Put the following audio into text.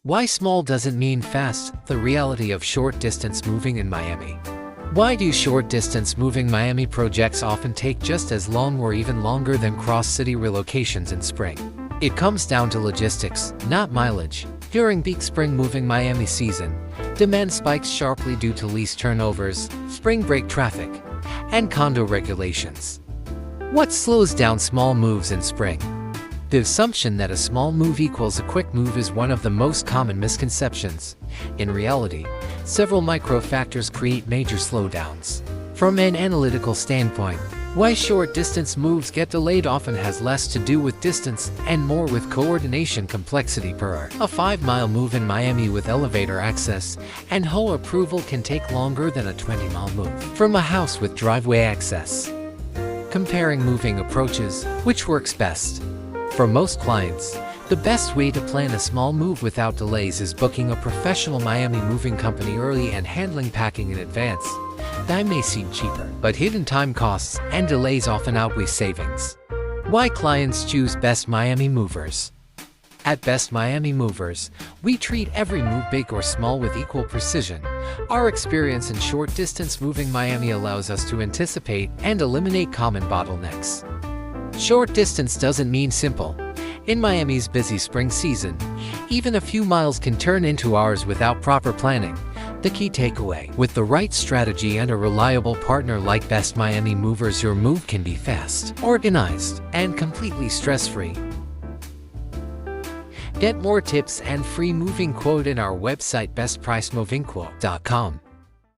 Why small doesn't mean fast, the reality of short-distance moving in Miami. Why do short-distance moving Miami projects often take just as long or even longer than cross-city relocations in spring? It comes down to logistics, not mileage. During peak spring moving Miami season, demand spikes sharply due to lease turnovers, spring break traffic, and condo regulations. What slows down small moves in spring? The assumption that a small move equals a quick move is one of the most common misconceptions. In reality, several micro factors create major slowdowns. From an analytical standpoint, why short-distance moves get delayed often has less to do with distance and more with coordination complexity per hour. A 5-mile move in Miami with elevator access and HOA approval can take longer than a 20-mile move from a house with driveway access. Comparing moving approaches, which works best? For most clients, the best way to plan a small move without delays is booking a professional Miami moving company early and handling packing in advance. That may seem cheaper, but hidden time costs and delays often outweigh savings. Why clients choose Best Miami Movers? At Best Miami Movers, we treat every move, big or small, with equal precision. Our experience in short-distance moving Miami allows us to anticipate and eliminate common bottlenecks. Short distance doesn't mean simple. In Miami's busy spring season, even a few miles can turn into hours without proper planning. The key takeaway: with the right strategy and a reliable partner like Best Miami Movers, your move can be fast, organized, and completely stress-free. Get more tips and free moving quote in our website bestpricemovingquote.com.